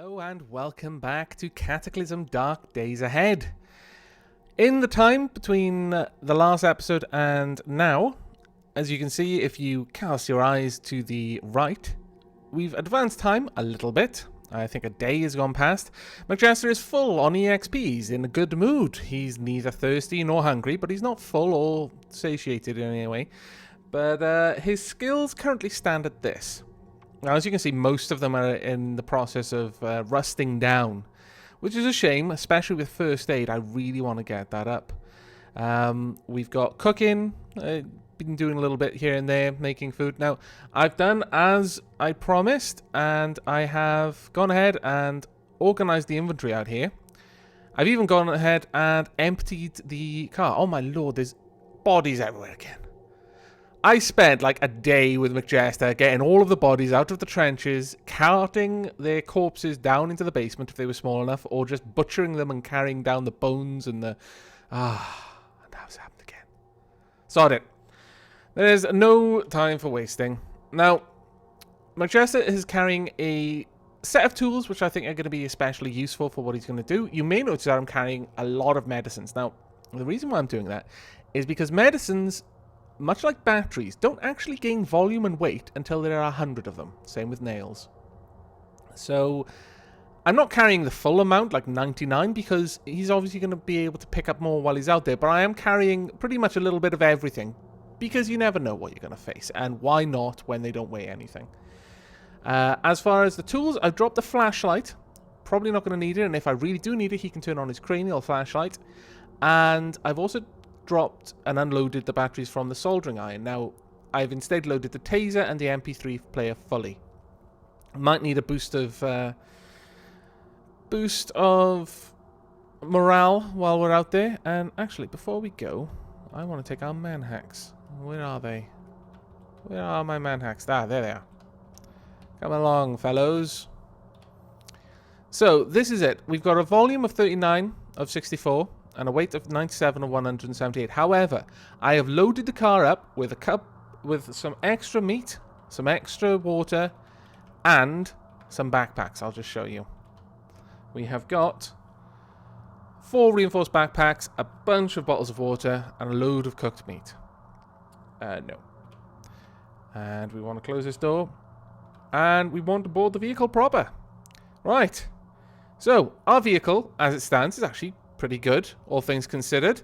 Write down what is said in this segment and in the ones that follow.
Hello and welcome back to Cataclysm Dark Days Ahead. In the time between the last episode and now, as you can see if you cast your eyes to the right, we've advanced time a little bit. I think a day has gone past. McJester is full on EXP. He's in a good mood. He's neither thirsty nor hungry, but he's not full or satiated in any way. But his skills currently stand at this. Now, as you can see, most of them are in the process of rusting down, which is a shame, especially with first aid. I really want to get that up. We've got cooking, been doing a little bit here and there, making food. Now, I've done as I promised, and I have gone ahead and organized the inventory out here. I've even gone ahead and emptied the car. Oh my lord, there's bodies everywhere again. I spent like a day with McJester getting all of the bodies out of the trenches, carting their corpses down into the basement if they were small enough, or just butchering them and carrying down the bones and the... and now it's happened again. Sod it. There's no time for wasting. Now, McJester is carrying a set of tools which I think are going to be especially useful for what he's going to do. You may notice that I'm carrying a lot of medicines. Now, the reason why I'm doing that is because medicines, much like batteries, don't actually gain volume and weight until there are 100 of them. Same with nails. So I'm not carrying the full amount, like 99, because he's obviously going to be able to pick up more while he's out there. But I am carrying pretty much a little bit of everything, because you never know what you're going to face. And why not when they don't weigh anything? As far as the tools, I've dropped the flashlight. Probably not going to need it. And if I really do need it, he can turn on his cranial flashlight. And I've also dropped and unloaded the batteries from the soldering iron. Now, I've instead loaded the taser and the MP3 player fully. Might need a boost of morale while we're out there. And actually, before we go, I want to take our manhacks. Where are they? Where are my manhacks? Ah, there they are. Come along, fellows. So, this is it. We've got a volume of 39 of 64. And a weight of 97 of 178. However, I have loaded the car up with a cup with some extra meat, some extra water, and some backpacks. I'll just show you. We have got 4 reinforced backpacks, a bunch of bottles of water, and a load of cooked meat. No. And we want to close this door. And we want to board the vehicle proper. Right. So, our vehicle, as it stands, is actually pretty good, all things considered.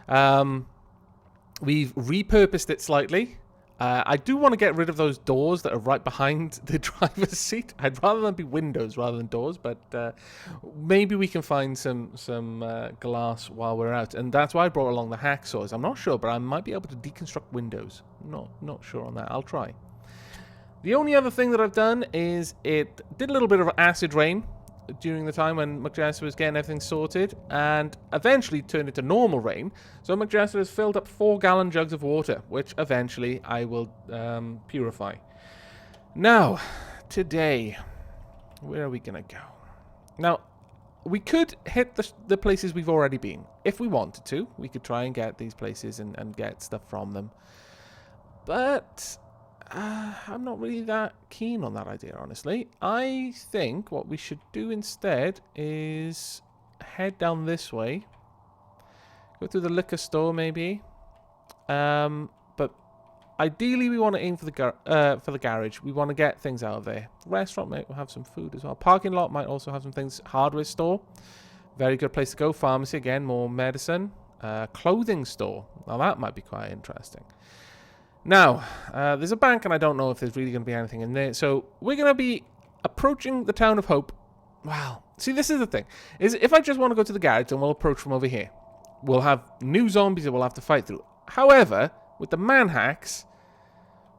We've repurposed it slightly. I do want to get rid of those doors that are right behind the driver's seat. I'd rather them be windows rather than doors, but maybe we can find some glass while we're out. And that's why I brought along the hacksaws. I'm not sure, but I might be able to deconstruct windows. Not sure on that. I'll try. The only other thing that I've done is it did a little bit of acid rain during the time when McJester was getting everything sorted, and eventually turned into normal rain. So McJester has filled up 4-gallon jugs of water, which eventually I will purify. Now, today, where are we going to go? Now, we could hit the places we've already been. If we wanted to, we could try and get these places and get stuff from them. But I'm not really that keen on that idea, honestly. I think what we should do instead is head down this way. Go through the liquor store, maybe. But ideally, we want to aim for the garage. We want to get things out of there. Restaurant might have some food as well. Parking lot might also have some things. Hardware store, very good place to go. Pharmacy, again, more medicine. Clothing store. Now, that might be quite interesting. Now, there's a bank, and I don't know if there's really going to be anything in there. So, we're going to be approaching the town of Hope. Wow. See, this is the thing. Is if I just want to go to the garage, then we'll approach from over here. We'll have new zombies that we'll have to fight through. However, with the manhacks,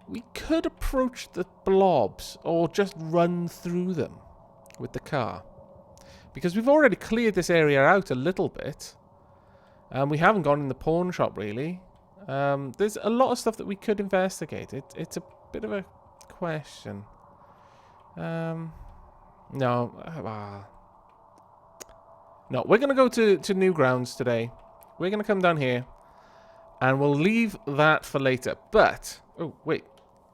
we could approach the blobs, or just run through them with the car. Because we've already cleared this area out a little bit. And we haven't gone in the pawn shop, really. There's a lot of stuff that we could investigate. It's a bit of a question. No, we're going to go to Newgrounds today. We're going to come down here, and we'll leave that for later. But, oh, wait.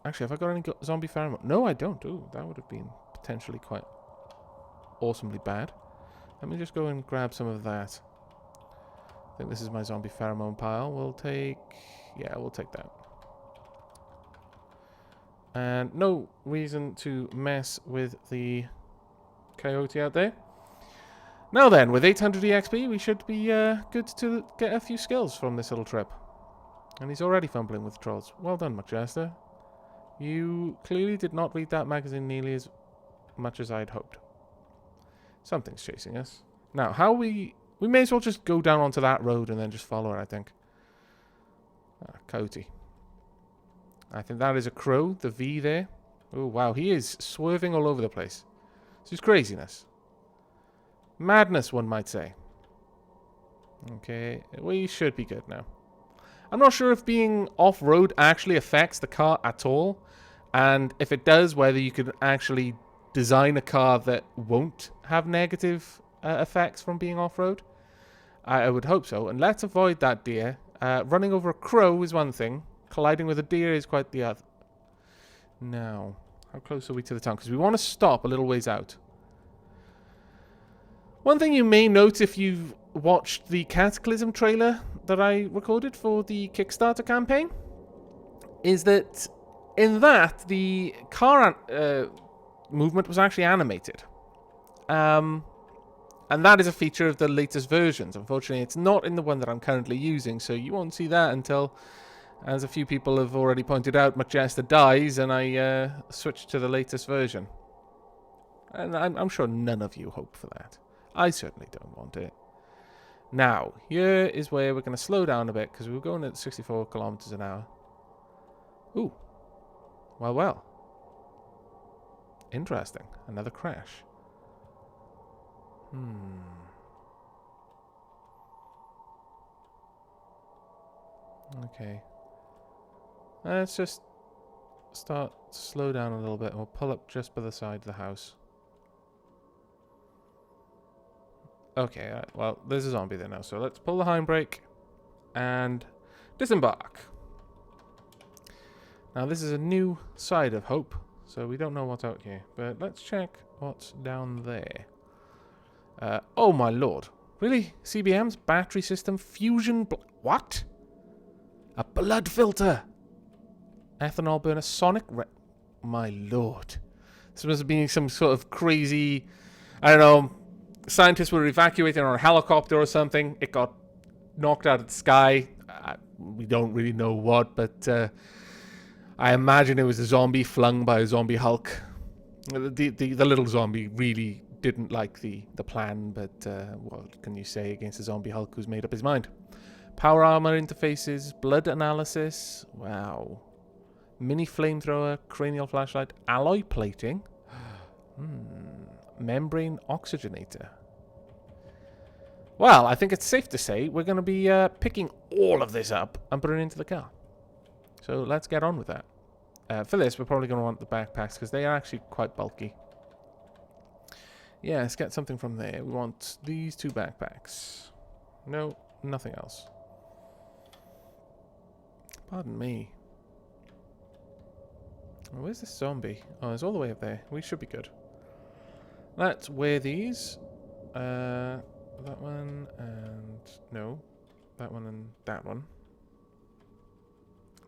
Actually, have I got any zombie pheromone? No, I don't. Oh, that would have been potentially quite awesomely bad. Let me just go and grab some of that. I think this is my zombie pheromone pile. We'll take... yeah, we'll take that. And no reason to mess with the coyote out there. Now then, with 800 EXP, we should be good to get a few skills from this little trip. And he's already fumbling with trolls. Well done, McJester. You clearly did not read that magazine nearly as much as I'd hoped. Something's chasing us. Now, how we may as well just go down onto that road and then just follow it, I think. Ah, coyote. I think that is a crow, the V there. Oh, wow, he is swerving all over the place. This is craziness. Madness, one might say. Okay, we should be good now. I'm not sure if being off-road actually affects the car at all. And if it does, whether you could actually design a car that won't have negative effects from being off-road. I would hope so. And let's avoid that deer. Running over a crow is one thing. Colliding with a deer is quite the other. Now, how close are we to the town? Because we want to stop a little ways out. One thing you may note if you've watched the Cataclysm trailer that I recorded for the Kickstarter campaign is that in that the car movement was actually animated. And that is a feature of the latest versions. Unfortunately, it's not in the one that I'm currently using, so you won't see that until, as a few people have already pointed out, McJester dies and I switch to the latest version. And I'm sure none of you hope for that. I certainly don't want it. Now, here is where we're going to slow down a bit, because we're going at 64 kilometers an hour. Ooh. Well, well. Interesting. Another crash. Okay. Let's just start to slow down a little bit, and we'll pull up just by the side of the house. Okay, well, there's a zombie there now, so let's pull the handbrake and disembark. Now, this is a new side of Hope, so we don't know what's out here, but let's check what's down there. Oh my lord. Really? CBM's battery system fusion... what? A blood filter! Ethanol burner sonic... my lord. This must have been some sort of crazy... I don't know... Scientists were evacuating on a helicopter or something. It got knocked out of the sky. We don't really know what, but I imagine it was a zombie flung by a zombie Hulk. The little zombie really didn't like the plan, but what can you say against a zombie Hulk who's made up his mind? Power armor interfaces, blood analysis. Wow. Mini flamethrower, cranial flashlight, alloy plating. Membrane oxygenator. Well, I think it's safe to say we're going to be picking all of this up and putting it into the car. So let's get on with that. For this, we're probably going to want the backpacks because they are actually quite bulky. Yeah, let's get something from there. We want these two backpacks. No, nothing else. Pardon me. Oh, where's this zombie? Oh, it's all the way up there. We should be good. Let's wear these. That one and... no. That one and that one.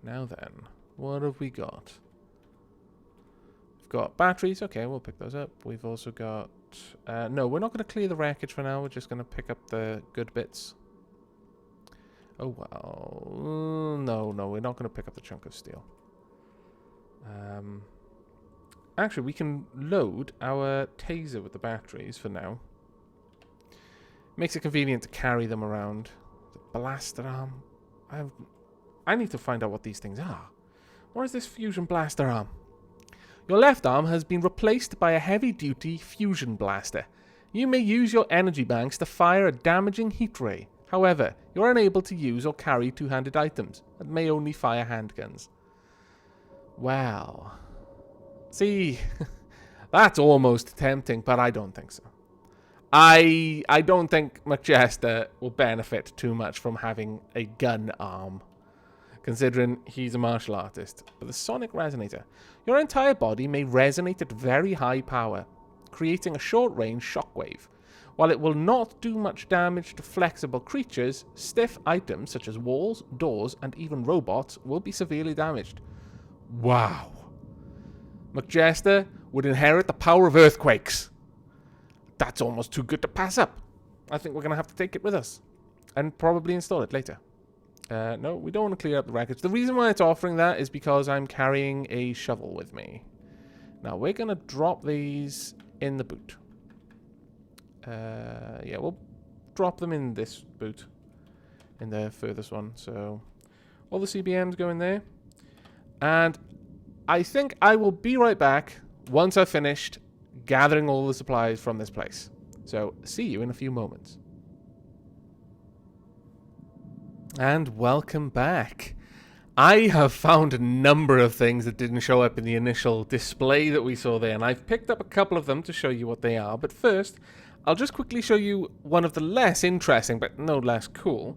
Now then, what have we got? We've got batteries. Okay, we'll pick those up. We've also got... no, we're not going to clear the wreckage for now. We're just going to pick up the good bits. Oh, well... no, we're not going to pick up the chunk of steel. Actually, we can load our taser with the batteries for now. Makes it convenient to carry them around. The blaster arm. I need to find out what these things are. What is this fusion blaster arm? Your left arm has been replaced by a heavy-duty fusion blaster. You may use your energy banks to fire a damaging heat ray. However, you're unable to use or carry two-handed items and may only fire handguns. Well... see, that's almost tempting, but I don't think so. I don't think McJester will benefit too much from having a gun arm, considering he's a martial artist. But the sonic resonator. Your entire body may resonate at very high power. creating a short-range shockwave. While it will not do much damage to flexible creatures, stiff items such as walls, doors, and even robots will be severely damaged. Wow. McJester would inherit the power of earthquakes. That's almost too good to pass up. I think we're going to have to take it with us. And probably install it later. No, we don't want to clear up the wreckage. The reason why it's offering that is because I'm carrying a shovel with me. Now, we're going to drop these in the boot. Yeah, we'll drop them in this boot. In the furthest one. So, all the CBMs go in there. And I think I will be right back once I've finished gathering all the supplies from this place. So, see you in a few moments. And welcome back. I have found a number of things that didn't show up in the initial display that we saw there, and I've picked up a couple of them to show you what they are. But first, I'll just quickly show you one of the less interesting, but no less cool.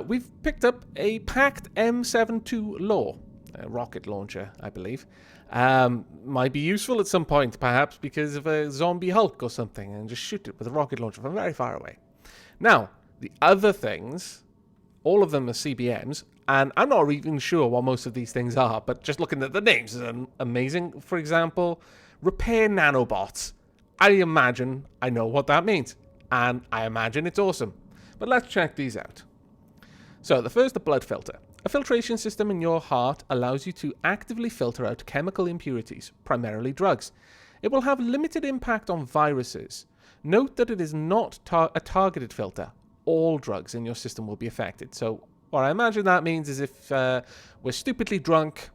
We've picked up a packed M72 Law, a rocket launcher, I believe. Might be useful at some point, perhaps because of a zombie Hulk or something, and just shoot it with a rocket launcher from very far away. Now, the other things, all of them are CBMs, and I'm not even sure what most of these things are, but just looking at the names is amazing. For example, repair nanobots. I imagine I know what that means, and I imagine it's awesome. But let's check these out. So, the first, the blood filter. A filtration system in your heart allows you to actively filter out chemical impurities, primarily drugs. It will have limited impact on viruses. Note that it is not a targeted filter. All drugs in your system will be affected. So, what I imagine that means is if we're stupidly drunk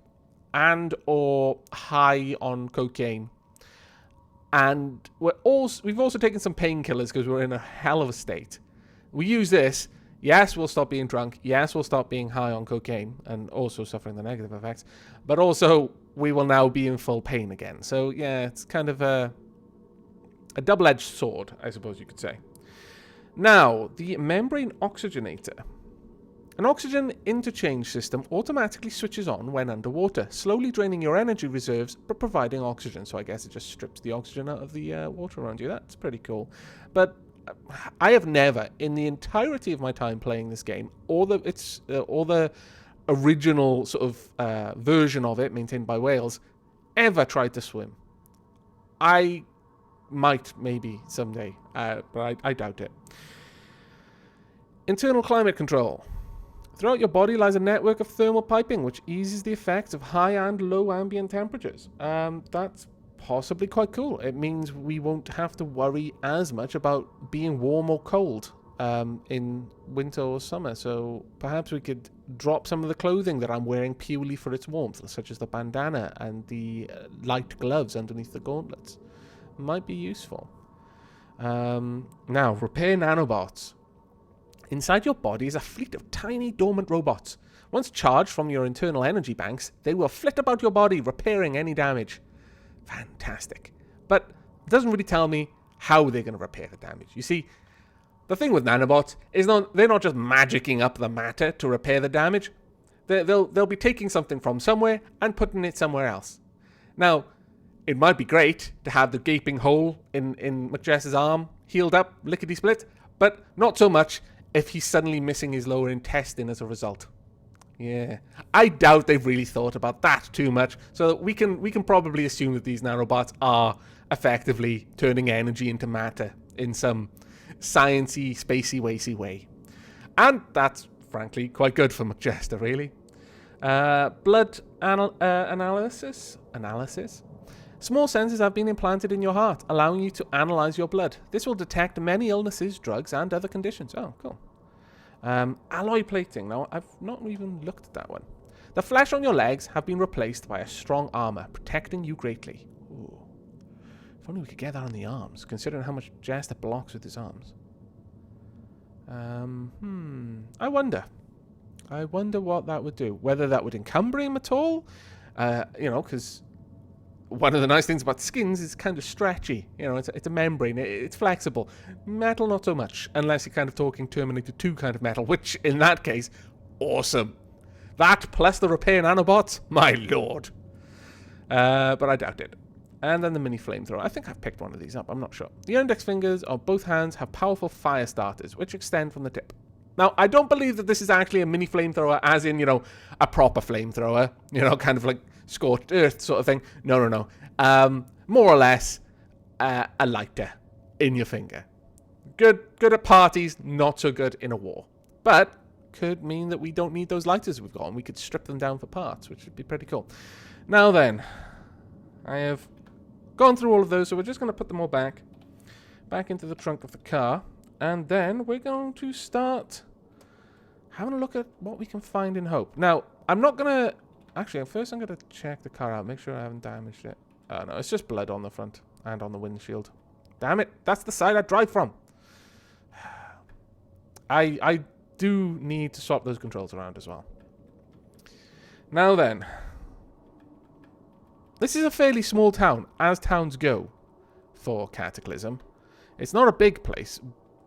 and or high on cocaine, and we've also taken some painkillers because we're in a hell of a state. We use this. Yes, we'll stop being drunk. Yes, we'll stop being high on cocaine and also suffering the negative effects. But also, we will now be in full pain again. So, yeah, it's kind of a double-edged sword, I suppose you could say. Now, the membrane oxygenator. An oxygen interchange system automatically switches on when underwater, slowly draining your energy reserves but providing oxygen. So I guess it just strips the oxygen out of the water around you. That's pretty cool. But I have never, in the entirety of my time playing this game, or the original sort of version of it maintained by whales, ever tried to swim. I might, maybe, someday, but I doubt it. Internal climate control. Throughout your body lies a network of thermal piping, which eases the effects of high and low ambient temperatures. That's possibly quite cool. It means we won't have to worry as much about being warm or cold in winter or summer. So perhaps we could drop some of the clothing that I'm wearing purely for its warmth, such as the bandana and the light gloves underneath the gauntlets. Might be useful. Now, repair nanobots. Inside your body is a fleet of tiny dormant robots. Once charged from your internal energy banks, they will flit about your body, repairing any damage. Fantastic. But it doesn't really tell me how they're going to repair the damage. You see, the thing with nanobots is they're not just magicking up the matter to repair the damage. They'll be taking something from somewhere and putting it somewhere else. Now, it might be great to have the gaping hole in McJess's arm healed up, lickety-split, but not so much if he's suddenly missing his lower intestine as a result. Yeah, I doubt they've really thought about that too much, so we can probably assume that these nanobots are effectively turning energy into matter in some sciencey, spacey, wacy way. And that's, frankly, quite good for McJester, really. Blood analysis? Small sensors have been implanted in your heart, allowing you to analyze your blood. This will detect many illnesses, drugs, and other conditions. Oh, cool. Alloy plating. Now, I've not even looked at that one. The flesh on your legs have been replaced by a strong armor, protecting you greatly. Ooh. If only we could get that on the arms, considering how much Jester blocks with his arms. I wonder. I wonder what that would do. Whether that would encumber him at all. Because one of the nice things about skins is kind of stretchy. You know, it's a membrane. It's flexible. Metal, not so much. Unless you're kind of talking Terminator 2 kind of metal, which, in that case, awesome. That plus the repair nanobots, my lord. But I doubt it. And then the mini flamethrower. I think I've picked one of these up. I'm not sure. The index fingers of both hands have powerful fire starters, which extend from the tip. Now, I don't believe that this is actually a mini flamethrower, as in, you know, a proper flamethrower. You know, kind of like scorched earth sort of thing. No, no, no. More or less, a lighter in your finger. Good at parties, not so good in a war. But could mean that we don't need those lighters we've got, and we could strip them down for parts, which would be pretty cool. Now then, I have gone through all of those, so we're just going to put them all back into the trunk of the car, and then we're going to start having a look at what we can find in Hope. Now, I'm not going to... Actually, first I'm going to check the car out, make sure I haven't damaged it. Oh, no, it's just blood on the front and on the windshield. Damn it, that's the side I drive from. I do need to swap those controls around as well. Now then, this is a fairly small town, as towns go for Cataclysm. It's not a big place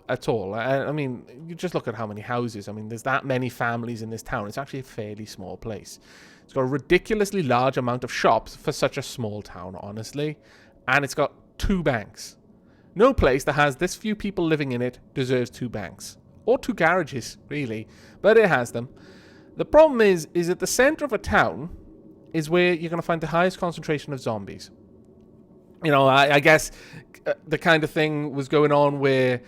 at all. I mean, you just look at how many houses. I mean, there's that many families in this town. It's actually a fairly small place. It's got a ridiculously large amount of shops for such a small town, honestly. And it's got 2 banks. No place that has this few people living in it deserves 2 banks. Or 2 garages, really. But it has them. The problem is at the center of a town is where you're going to find the highest concentration of zombies. You know, I guess the kind of thing was going on where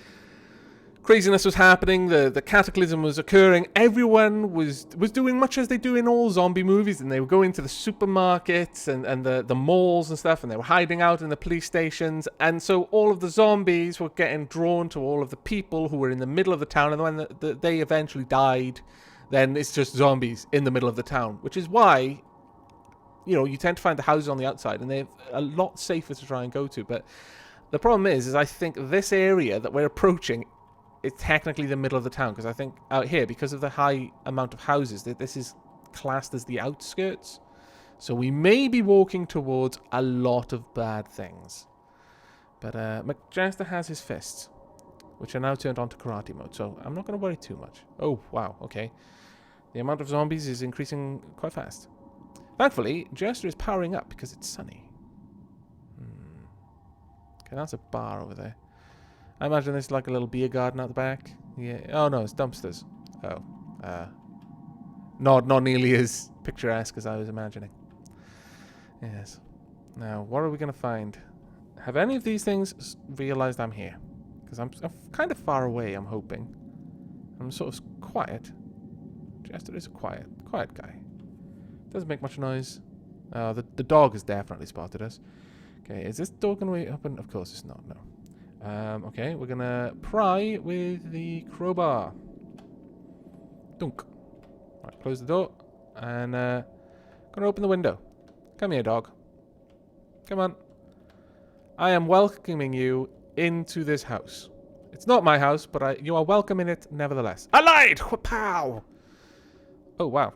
craziness was happening, the cataclysm was occurring, everyone was doing much as they do in all zombie movies, and they were going to the supermarkets and the malls and stuff, and they were hiding out in the police stations, and so all of the zombies were getting drawn to all of the people who were in the middle of the town, and when they eventually died, then it's just zombies in the middle of the town, which is why, you know, you tend to find the houses on the outside, and they're a lot safer to try and go to. But the problem is I think this area that we're approaching is technically the middle of the town, because I think out here, because of the high amount of houses, this is classed as the outskirts. So we may be walking towards a lot of bad things. But McJester has his fists, which are now turned on to karate mode, so I'm not going to worry too much. Oh, wow, okay. The amount of zombies is increasing quite fast. Thankfully, Jester is powering up because it's sunny. Okay, that's a bar over there. I imagine there's like a little beer garden out the back. Yeah. Oh no, it's dumpsters. Oh. Not nearly as picturesque as I was imagining. Yes. Now, what are we going to find? Have any of these things realized I'm here? Because I'm kind of far away, I'm hoping. I'm sort of quiet. Jester is a quiet guy. Doesn't make much noise. The dog has definitely spotted us. Okay, is this door going to be open? Of course it's not, no. Okay, we're going to pry with the crowbar. Dunk. Right, close the door. And going to open the window. Come here, dog. Come on. I am welcoming you into this house. It's not my house, but you are welcome in it nevertheless. I lied! Pow! Oh, wow.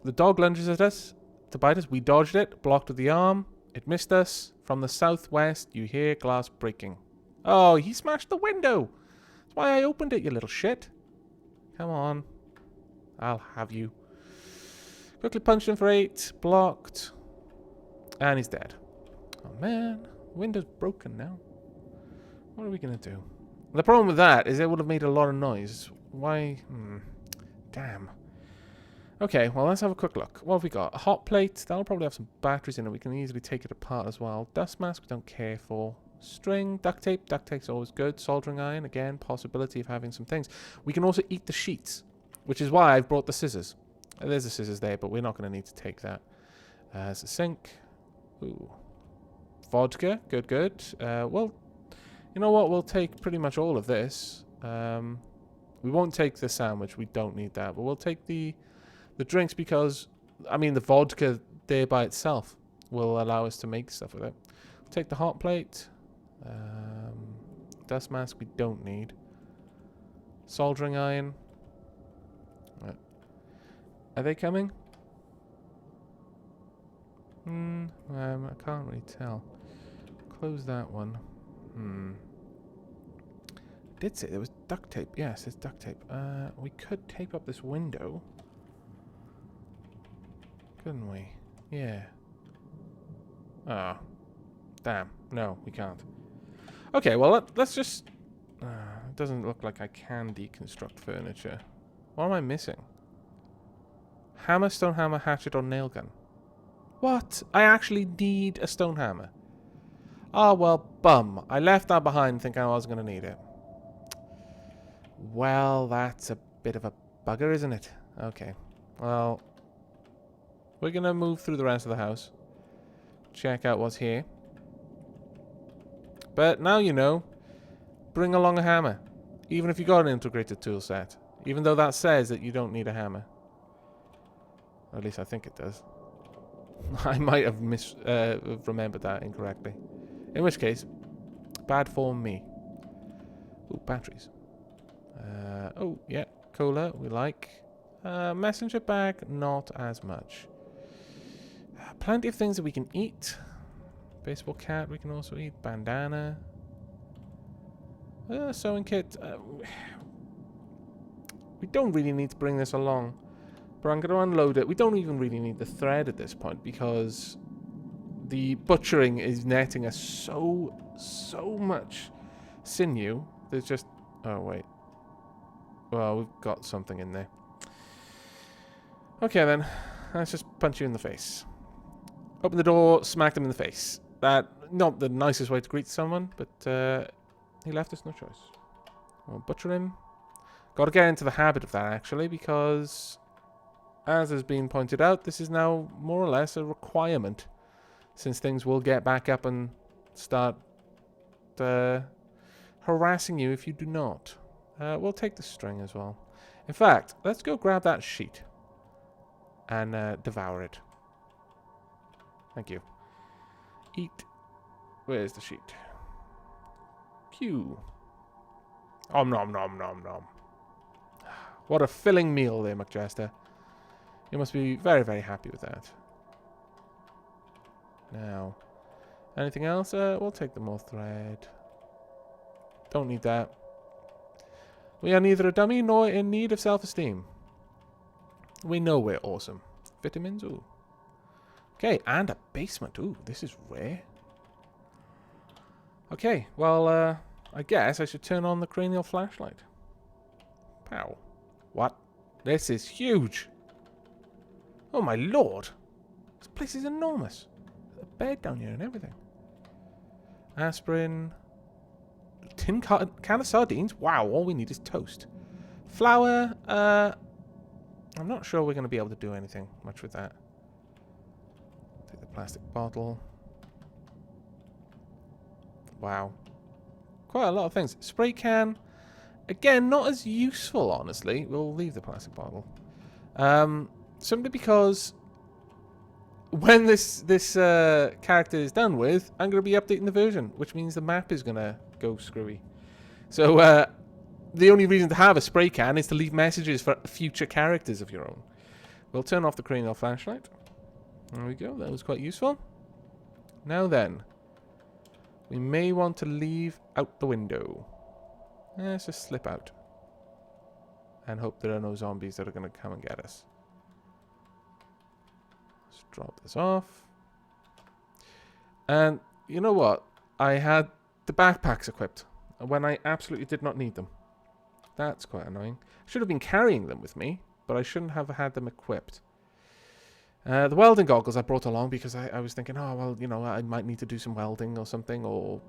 The dog lunges at us to bite us. We dodged it, blocked with the arm. It missed us. From the southwest, you hear glass breaking. Oh, he smashed the window. That's why I opened it, you little shit. Come on. I'll have you. Quickly punched him for 8. Blocked. And he's dead. Oh, man. Window's broken now. What are we going to do? The problem with that is it would have made a lot of noise. Why? Damn. Okay, well, let's have a quick look. What have we got? A hot plate. That'll probably have some batteries in it. We can easily take it apart as well. Dust mask, we don't care for. String, duct tape. Duct tape's always good. Soldering iron, again, possibility of having some things. We can also eat the sheets, which is why I've brought the scissors. There's the scissors there, but we're not going to need to take that. There's a sink. Ooh. Vodka. Good, good. Well, you know what? We'll take pretty much all of this. We won't take the sandwich. We don't need that. But we'll take the drinks because, I mean, the vodka there by itself will allow us to make stuff with it. We'll take the hot plate. Dust mask we don't need. Soldering iron. Right. Are they coming? I can't really tell. Close that one. Did say there was duct tape. Yes, there's duct tape. We could tape up this window. Couldn't we? Yeah. Ah. Damn. No, we can't. Okay, well, let's just... it doesn't look like I can deconstruct furniture. What am I missing? Hammer, stone hammer, hatchet, or nail gun? What? I actually need a stone hammer. Oh, well, bum. I left that behind thinking I was going to need it. Well, that's a bit of a bugger, isn't it? Okay. Well, we're going to move through the rest of the house. Check out what's here. But now you know, bring along a hammer. Even if you got an integrated tool set. Even though that says that you don't need a hammer. Or at least I think it does. I might have remembered that incorrectly. In which case, bad for me. Ooh, batteries. Oh, yeah. Cola, we like. Messenger bag, not as much. Plenty of things that we can eat. Baseball cap we can also eat. Bandana. Sewing kit. We don't really need to bring this along. But I'm going to unload it. We don't even really need the thread at this point because the butchering is netting us so much sinew. There's just... Oh, wait. Well, we've got something in there. Okay, then. Let's just punch you in the face. Open the door, smack them in the face. Not the nicest way to greet someone, but he left us no choice. We'll butcher him. Got to get into the habit of that, actually, because... As has been pointed out, this is now more or less a requirement, since things will get back up and start harassing you if you do not. We'll take the string as well. In fact, let's go grab that sheet and devour it. Thank you. Eat. Where's the sheet? Q. Om nom nom nom nom. What a filling meal there, McJester. You must be very, very happy with that. Now, anything else? We'll take the more thread. Don't need that. We are neither a dummy nor in need of self-esteem. We know we're awesome. Vitamins? Ooh. Okay, and a basement. Ooh, this is rare. Okay, well, I guess I should turn on the cranial flashlight. Pow. What? This is huge. Oh my lord! This place is enormous. There's a bed down here and everything. Aspirin. Tin can of sardines? Wow, all we need is toast. Flour. I'm not sure we're going to be able to do anything much with that. Take the plastic bottle. Wow. Quite a lot of things. Spray can. Again, not as useful, honestly. We'll leave the plastic bottle. Simply because when this character is done with, I'm going to be updating the version, which means the map is going to go screwy. So the only reason to have a spray can is to leave messages for future characters of your own. We'll turn off the cranial flashlight. There we go. That was quite useful. Now then, we may want to leave out the window. Let's just slip out and hope there are no zombies that are going to come and get us. Let's drop this off. And you know what? I had the backpacks equipped when I absolutely did not need them. That's quite annoying. I should have been carrying them with me, but I shouldn't have had them equipped. The welding goggles I brought along because I was thinking, oh, well, you know, I might need to do some welding or something, or...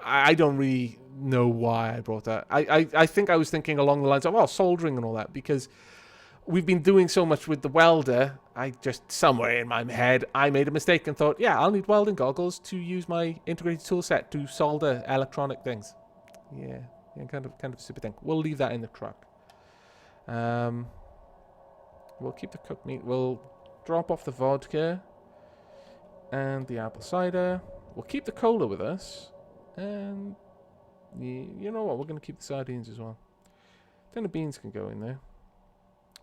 I don't really know why I brought that. I think I was thinking along the lines of, well, soldering and all that, because we've been doing so much with the welder. I just, somewhere in my head, I made a mistake and thought, yeah, I'll need welding goggles to use my integrated tool set to solder electronic things. Yeah, kind of stupid thing. We'll leave that in the truck. We'll keep the cooked meat. We'll drop off the vodka and the apple cider. We'll keep the cola with us. And you know what? We're going to keep the sardines as well. Then the beans can go in there.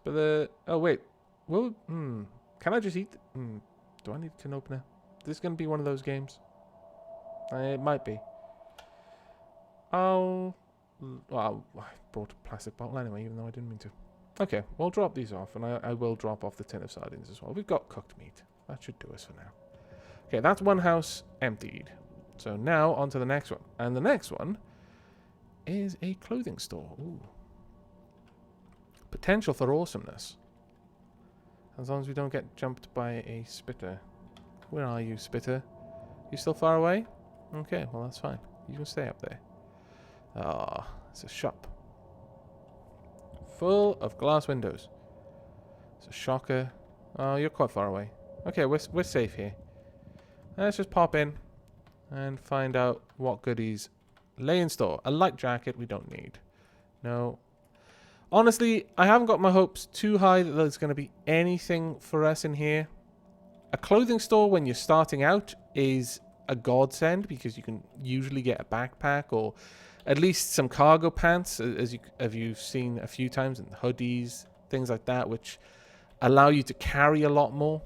But the... Oh, wait. Well, can I just eat... do I need a tin opener? This is going to be one of those games. It might be. Well, I brought a plastic bottle anyway, even though I didn't mean to. Okay, we'll drop these off, and I will drop off the tin of sardines as well. We've got cooked meat. That should do us for now. Okay, that's one house emptied. So now on to the next one. And the next one is a clothing store. Ooh. Potential for awesomeness. As long as we don't get jumped by a spitter. Where are you, spitter? You still far away? Okay, well that's fine. You can stay up there. Ah, it's a shop. Full of glass windows. It's a shocker. Oh, you're quite far away. Okay, we're safe here. Let's just pop in and find out what goodies lay in store. A light jacket we don't need. No. Honestly, I haven't got my hopes too high that there's going to be anything for us in here. A clothing store when you're starting out is a godsend because you can usually get a backpack or at least some cargo pants, as you've seen a few times, and hoodies, things like that, which allow you to carry a lot more.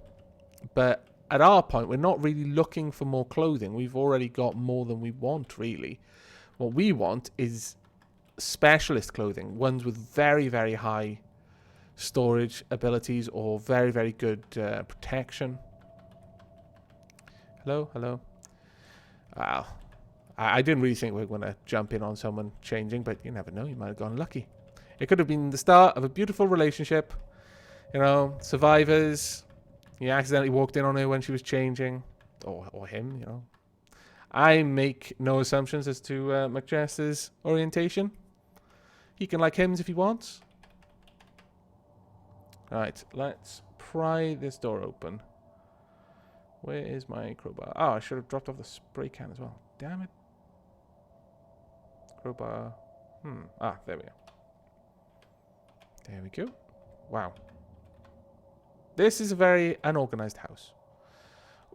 But at our point, we're not really looking for more clothing. We've already got more than we want, really. What we want is specialist clothing, ones with very, very high storage abilities or very, very good protection. Hello, hello. Wow. I didn't really think we were going to jump in on someone changing, but you never know. You might have gone lucky. It could have been the start of a beautiful relationship. You know, survivors. You accidentally walked in on her when she was changing. Or him, you know. I make no assumptions as to McJess's orientation. He can like hymns if he wants. Alright, let's pry this door open. Where is my crowbar? Oh, I should have dropped off the spray can as well. Damn it. Crowbar. Ah, there we are. There we go. Wow. This is a very unorganized house.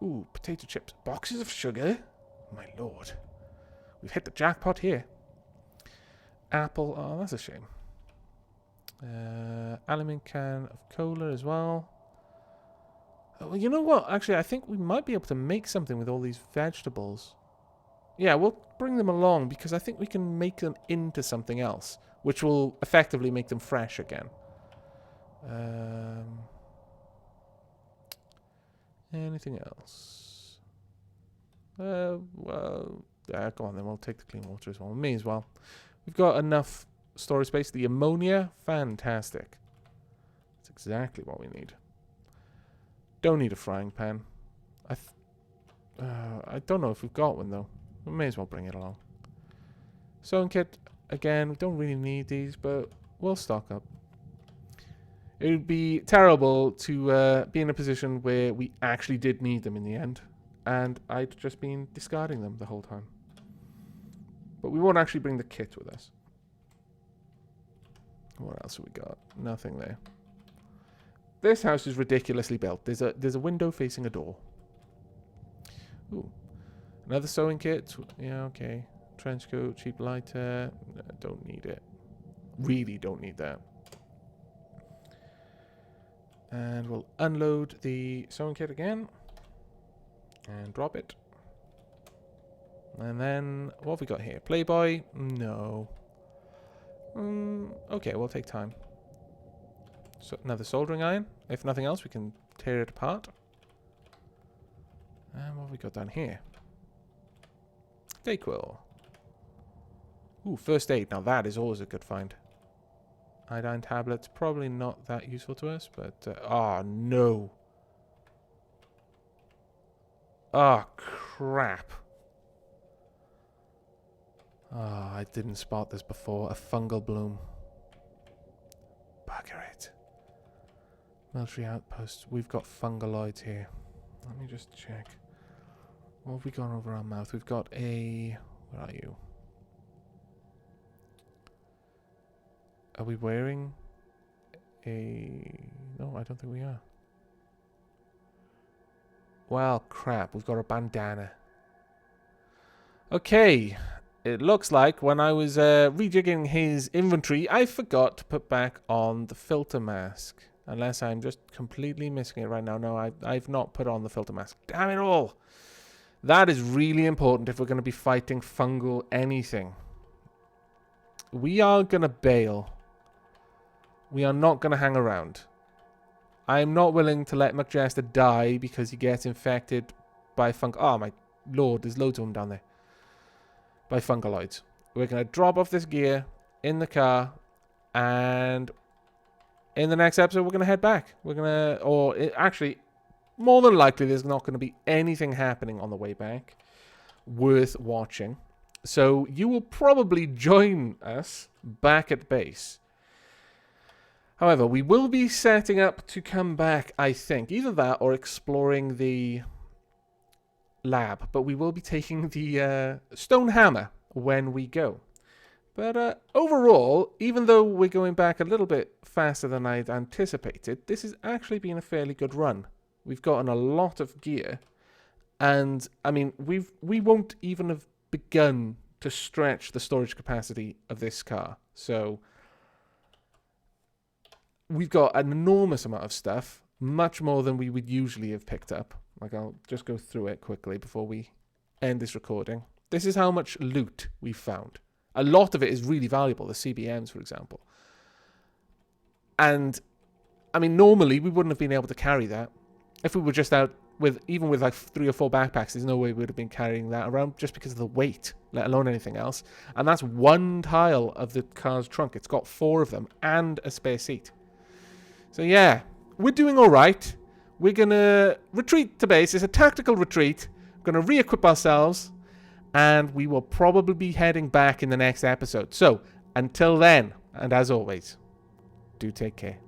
Ooh, potato chips. Boxes of sugar? My lord. We've hit the jackpot here. Apple. Oh, that's a shame. Aluminium can of cola as well. Oh, you know what? Actually, I think we might be able to make something with all these vegetables. Yeah, we'll bring them along because I think we can make them into something else, which will effectively make them fresh again. Anything else? Well, go on then. We'll take the clean water as well. Me as well. We've got enough storage space. The ammonia, fantastic. That's exactly what we need. Don't need a frying pan. I don't know if we've got one though. We may as well bring it along. Sewing kit, again, we don't really need these, but we'll stock up. It would be terrible to be in a position where we actually did need them in the end, and I'd just been discarding them the whole time. But we won't actually bring the kit with us. What else have we got? Nothing there. This house is ridiculously built. There's a window facing a door. Ooh. Another sewing kit. Yeah, okay. Trench coat, cheap lighter. No, don't need it. Really don't need that. And we'll unload the sewing kit again. And drop it. And then, what have we got here? Playboy? No. Okay, we'll take time. So another soldering iron. If nothing else, we can tear it apart. And what have we got down here? Dayquil. Ooh, first aid. Now that is always a good find. Iodine tablets. Probably not that useful to us, but... oh, no. Oh, crap. Oh, I didn't spot this before. A fungal bloom. Bugger it. Military outpost. We've got fungaloids here. Let me just check. What have we got over our mouth? We've got a... where are you? Are we wearing a... no, I don't think we are. Well, crap. We've got a bandana. Okay. It looks like when I was rejigging his inventory, I forgot to put back on the filter mask. Unless I'm just completely missing it right now. No, I've not put on the filter mask. Damn it all! That is really important if we're going to be fighting fungal anything. We are going to bail. We are not going to hang around. I am not willing to let McJester die because he gets infected by oh my lord, there's loads of them down there. By fungaloids. We're going to drop off this gear in the car, and in the next episode, we're going to head back. We're going to, actually, more than likely, there's not going to be anything happening on the way back worth watching. So you will probably join us back at base. However, we will be setting up to come back, I think. Either that or exploring the lab. But we will be taking the stone hammer when we go. But overall, even though we're going back a little bit faster than I'd anticipated, this has actually been a fairly good run. We've gotten a lot of gear. And, I mean, we won't even have begun to stretch the storage capacity of this car. So we've got an enormous amount of stuff, much more than we would usually have picked up. Like, I'll just go through it quickly before we end this recording. This is how much loot we've found. A lot of it is really valuable, the CBMs, for example. And, I mean, normally we wouldn't have been able to carry that. If we were just out even with like 3 or 4 backpacks, there's no way we would have been carrying that around just because of the weight, let alone anything else. And that's one tile of the car's trunk. It's got 4 of them and a spare seat. So yeah, we're doing all right. We're going to retreat to base. It's a tactical retreat. We're going to re-equip ourselves, and we will probably be heading back in the next episode. So until then, and as always, do take care.